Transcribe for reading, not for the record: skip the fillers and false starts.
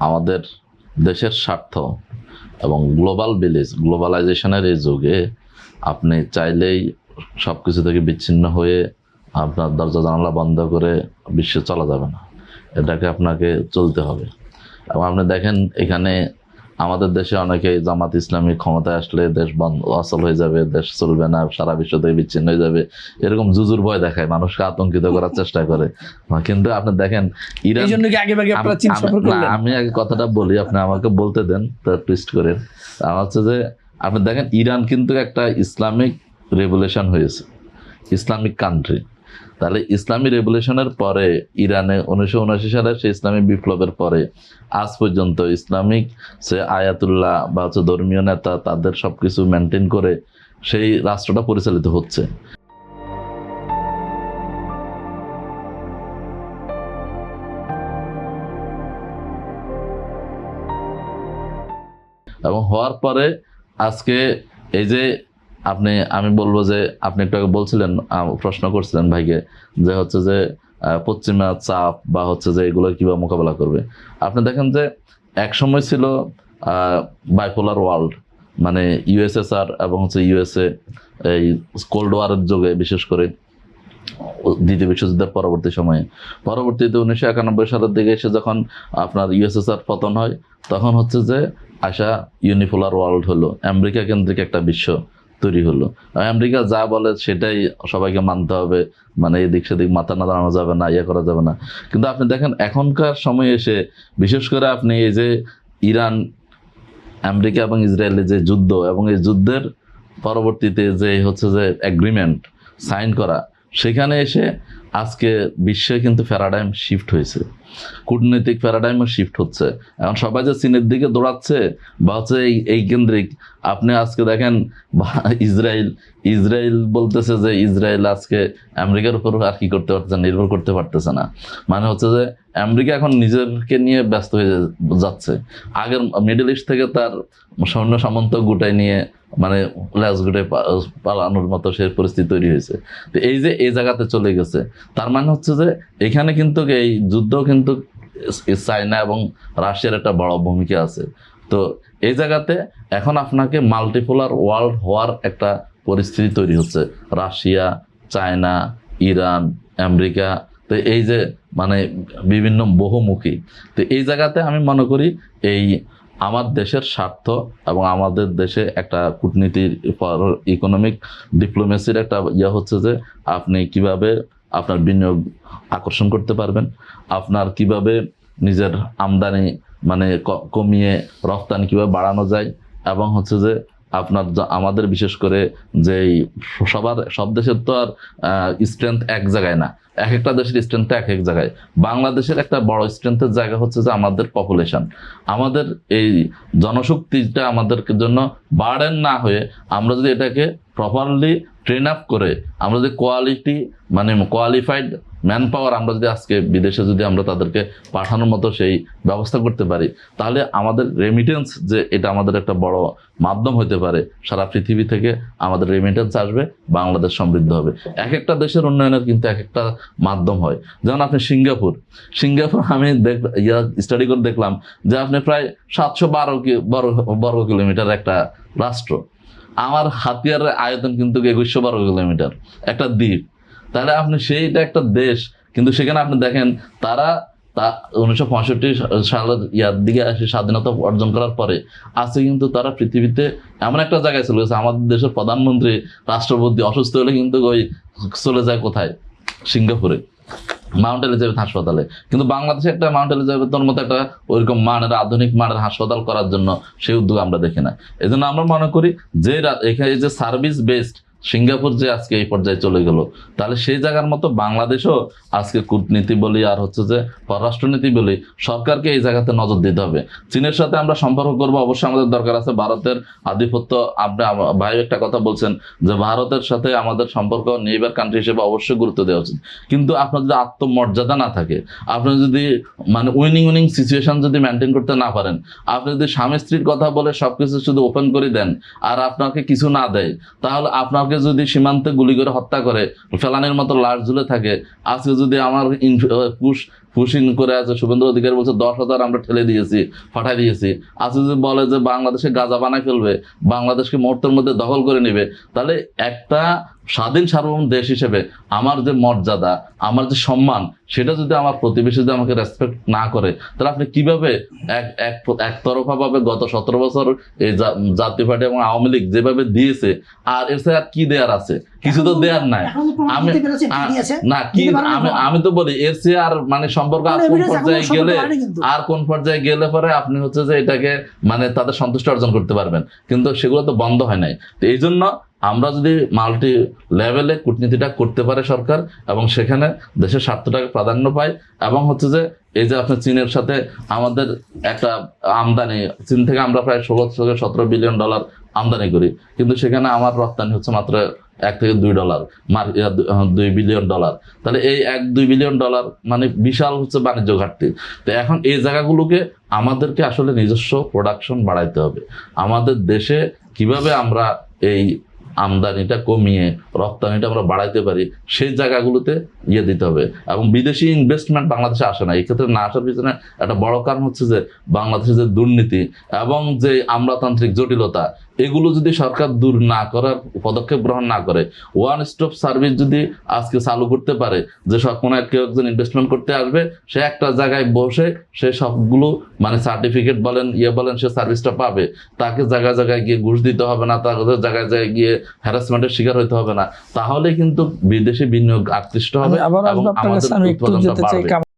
আমাদের দেশের স্বার্থ এবং গ্লোবালাইজেশনের এই যুগে আপনি চাইলেই সব কিছু থেকে বিচ্ছিন্ন হয়ে আপনার দরজা জানালা বন্ধ করে বিশ্বে চলা যাবে না। এটাকে আপনাকে চলতে হবে। এবং আপনি দেখেন এখানে আমাদের দেশে অনেকে জামাত ইসলামী ক্ষমতায় আসলে দেশ বন্ধ অচল হয়ে যাবে, দেশ চলবে না, সারা বিশ্ব থেকে বিচ্ছিন্ন হয়ে যাবে, এরকম জুজুর ভয় দেখায়, মানুষকে আতঙ্কিত করার চেষ্টা করে। কিন্তু আপনি দেখেন ইরান, আমি আগে কথাটা বলি, আপনি আমাকে বলতে দেন, টুইস্ট করে। আমার হচ্ছে যে আপনি দেখেন ইরান কিন্তু একটা ইসলামিক রেভলিউশন হয়েছে, ইসলামিক কান্ট্রি। তাহলে ইসলামী রেভলিউশনের পরে ইরানে 1979 সালে সে ইসলামী বিপ্লবের পরে আজ পর্যন্ত ইসলামিক সে আয়াতুল্লাহ বা হচ্ছে ধর্মীয় নেতা তাদের সবকিছু মেনটেন করে সেই রাষ্ট্রটা পরিচালিত হচ্ছে। এবং হওয়ার পরে আজকে এই যে আমি বলবো যে আপনি একটু আগে বলছিলেন, প্রশ্ন করছিলেন ভাইকে, যে হচ্ছে যে পশ্চিমা চাপ বা হচ্ছে যে এগুলো কিভাবে মোকাবেলা করবে। আপনি দেখেন যে এক সময় ছিল বাইপোলার ওয়ার্ল্ড, মানে ইউএসএসআর এবং হচ্ছে ইউএসএ এই কোল্ড ওয়ারের যুগে, বিশেষ করে দ্বিতীয় বিশ্বযুদ্ধের পরবর্তীতে 1991 সালের দিকে এসে যখন আপনার ইউএসএসআর পতন হয়, তখন হচ্ছে যে আশা ইউনিপোলার ওয়ার্ল্ড হলো, আমেরিকা কেন্দ্রিক একটা বিশ্ব তৈরি হলো। আমেরিকা যা বলে সেটাই সবাইকে মানতে হবে, মানে এদিক সেদিক মাথা না দাঁড়ানো যাবে না, ইয়ে করা যাবে না। কিন্তু আপনি দেখেন এখনকার সময় এসে, বিশেষ করে আপনি এই যে ইরান, আমেরিকা এবং ইসরায়েলের যে যুদ্ধ, এবং এই যুদ্ধের পরবর্তীতে যে হচ্ছে যে এগ্রিমেন্ট সাইন করা, সেখানে এসে আজকে বিশ্বে কিন্তু প্যারাডাইম শিফট হয়েছে, কূটনৈতিক প্যারাডাইমও শিফট হচ্ছে। এখন সবাই যে চীনের দিকে দৌড়াচ্ছে বা হচ্ছে এই কেন্দ্রিক, আপনি আজকে দেখেন ইসরায়েল বলতেছে যে ইসরায়েল আজকে আমেরিকার উপর আর কি করতে পারতেছে, নির্ভর করতে পারতেছে না। মানে হচ্ছে যে আমেরিকা এখন নিজেকে নিয়ে ব্যস্ত হয়ে যাচ্ছে। আগের মিডল ইস্ট থেকে তার সৈন্য সামন্ত গুটাই নিয়ে মানে ল্যাস গুটাই পালানোর মতো সে পরিস্থিতি তৈরি হয়েছে। তো এই যে এই জায়গাতে চলে গেছে, তার মানে হচ্ছে যে এখানে কিন্তু এই যুদ্ধ কিন্তু চায়না এবং রাশিয়ার একটা বড় ভূমিকা আছে। তো এই জায়গাতে এখন আপনাকে মাল্টিপোলার ওয়ার্ল্ড হওয়ার একটা পরিস্থিতি তৈরি হচ্ছে, রাশিয়া, চায়না, ইরান, আমেরিকা। তো এই যে মানে বিভিন্ন বহুমুখী, তো এই জায়গাতে আমি মনে করি এই আমার দেশের স্বার্থ এবং আমাদের দেশে একটা কূটনীতির ইকোনমিক ডিপ্লোমেসির একটা হচ্ছে যে আপনি কিভাবে আপনার বিনিয়োগ আকর্ষণ করতে পারবেন, আপনার কিভাবে নিজের আমদানি মানে কমিয়ে রপ্তানি কিভাবে বাড়ানো যায়, এবং হচ্ছে যে আপনার আমাদের বিশেষ করে যে সব দেশের তো আর স্ট্রেংথ এক জায়গায় না, এক একটা দেশের স্ট্রেংথটা এক এক জায়গায়। বাংলাদেশের একটা বড় স্ট্রেংথের জায়গা হচ্ছে যে আমাদের পপুলেশন, আমাদের এই জনশক্তিটা আমাদের জন্য বার্ডেন না হয়ে আমরা যদি এটাকে প্রপারলি ট্রেন আপ করে আমরা যদি কোয়ালিফাইড ম্যান পাওয়ার আমরা যদি আজকে বিদেশে যদি আমরা তাদেরকে পাঠানোর মতো সেই ব্যবস্থা করতে পারি, তাহলে আমাদের রেমিটেন্স যে এটা আমাদের একটা বড় মাধ্যম হতে পারে, সারা পৃথিবী থেকে আমাদের রেমিটেন্স আসবে, বাংলাদেশ সমৃদ্ধ হবে। এক একটা দেশের উন্নয়নের কিন্তু এক একটা মাধ্যম হয়। যেমন আপনি সিঙ্গাপুর আমি স্টাডি করে দেখলাম যে আপনি প্রায় 712 বর্গ কিলোমিটার একটা রাষ্ট্র, আমার হাতিয়ারের আয়তন কিন্তু 2100 বর্গ কিলোমিটার, একটা দ্বীপ। তাহলে আপনি সেইটা একটা দেশ, কিন্তু সেখানে আপনি দেখেন তারা 1965 সালের দিকে এসে স্বাধীনতা অর্জন করার পরে আজকে কিন্তু তারা পৃথিবীতে এমন একটা জায়গায় চলে গেছে, আমাদের দেশের প্রধানমন্ত্রী, রাষ্ট্রপতি অসুস্থ হলে কিন্তু ওই চলে যায় কোথায়, সিঙ্গাপুরে, মাউন্ট এলিজাবেথ হাসপাতালে। কিন্তু বাংলাদেশে একটা মাউন্ট এলিজাবেথের মতো একটা ওইরকম মানের আধুনিক মানের হাসপাতাল করার জন্য সেই উদ্যোগ আমরা দেখি না। এই জন্য আমরা মনে করি যে এখানে যে সার্ভিস বেসড সিঙ্গাপুর যে আজকে এই পর্যায়ে চলে গেল, তাহলে সেই জায়গার মতো বাংলাদেশও আজকে কূটনীতি বলি আর হচ্ছে যে পররাষ্ট্রনীতি বলি, সরকারকে এই জায়গাতে নজর দিতে হবে। চীনের সাথে আমরা সম্পর্ক করবো, অবশ্যই আমাদের দরকার আছে। ভারতের আধিপত্য, আপনি ভাই একটা কথা বলছেন যে ভারতের সাথে আমাদের সম্পর্ক নেইবার কান্ট্রি হিসেবে অবশ্যই গুরুত্ব দেওয়া উচিত। কিন্তু আপনার যদি আত্মমর্যাদা না থাকে, আপনি যদি মানে উইনিং সিচুয়েশন যদি মেনটেন করতে না পারেন, আপনি যদি স্বামী স্ত্রীর কথা বলে সবকিছু শুধু ওপেন করে দেন আর আপনাকে কিছু না দেয়, তাহলে আপনাকে যদি সীমান্তে গুলি করে হত্যা করে ফেলানের মতো লাশ ঝুলে থাকে, আজকে যদি আমার পুশ পুশিং করে আছে। শুভেন্দু অধিকারী বলছে 10,000 আমরা ঠেলে দিয়েছি, ফাটাই দিয়েছি। আছে যদি বলে যে বাংলাদেশে গাজা বানায় ফেলবে, বাংলাদেশকে মুহূর্তের মধ্যে দখল করে নেবে, তাহলে একটা স্বাধীন সার্বভৌম দেশ হিসেবে আমার যে মর্যাদা, আমার যে সম্মান, সেটা যদি আমার প্রতিবেশী যদি আমাকে রেসপেক্ট না করে, তাহলে আপনি কিভাবে একতরফা ভাবে গত 17 বছর এই জাতীয় পার্টি এবং আওয়ামী লীগ যেভাবে দিয়েছে, আর এর সাথে আর কি দেয়ার আছে? কিছু তো দেয়ার নাই। আমি না কি আমি তো বলি এর চেয়ে আর মানে সম্পর্ক আর কোন পর্যায়ে গেলে, আর কোন পর্যায়ে গেলে পরে আপনি হচ্ছে যে এটাকে মানে তাদের সন্তুষ্টি অর্জন করতে পারবেন, কিন্তু সেগুলো তো বন্ধ হয় নাই। তো এই জন্য আমরা যদি মাল্টি লেভেলে কূটনীতিটা করতে পারে সরকার, এবং সেখানে দেশের স্বার্থটাকে প্রাধান্য পায়, এবং হচ্ছে যে এই যে আপনার চীনের সাথে আমাদের একটা আমদানি, চীন থেকে আমরা প্রায় 16 থেকে 17 বিলিয়ন ডলার আমদানি করি, কিন্তু সেখানে আমার রপ্তানি হচ্ছে মাত্র $1 থেকে $2, 2 বিলিয়ন ডলার। তাহলে এই $1-2 বিলিয়ন ডলার মানে বিশাল হচ্ছে বাণিজ্য ঘাটতি। তো এখন এই জায়গাগুলোকে আমাদেরকে আসলে নিজস্ব প্রোডাকশন বাড়াইতে হবে। আমাদের দেশে কিভাবে আমরা এই আমদানিটা কমিয়ে রপ্তানিটা আমরা বাড়াইতে পারি, সেই জায়গাগুলোতে দিতে হবে। এবং বিদেশি ইনভেস্টমেন্ট বাংলাদেশে আসে না, এই ক্ষেত্রে না আসার পিছনে একটা বড় কারণ হচ্ছে যে বাংলাদেশের যে দুর্নীতি এবং যে আমলাতান্ত্রিক জটিলতা, এগুলো যদি সরকার দূর না করার পদক্ষেপ গ্রহণ না করে, ওয়ান স্টপ সার্ভিস যদি আজকে চালু করতে পারে, যে সব কোনো কেউ একজন ইনভেস্টমেন্ট করতে আসবে, সে একটা জায়গায় বসে সে সবগুলো মানে সার্টিফিকেট বলেন বলেন সে সার্ভিসটা পাবে, তাকে জায়গায় জায়গায় গিয়ে ঘুষ দিতে হবে না, তাকে জায়গায় জায়গায় গিয়ে হ্যারাসমেন্টের শিকার হইতে হবে না, তাহলে কিন্তু বিদেশি বিনিয়োগ আকৃষ্ট হবে এবং আমাদের উৎপাদনটা বাড়বে।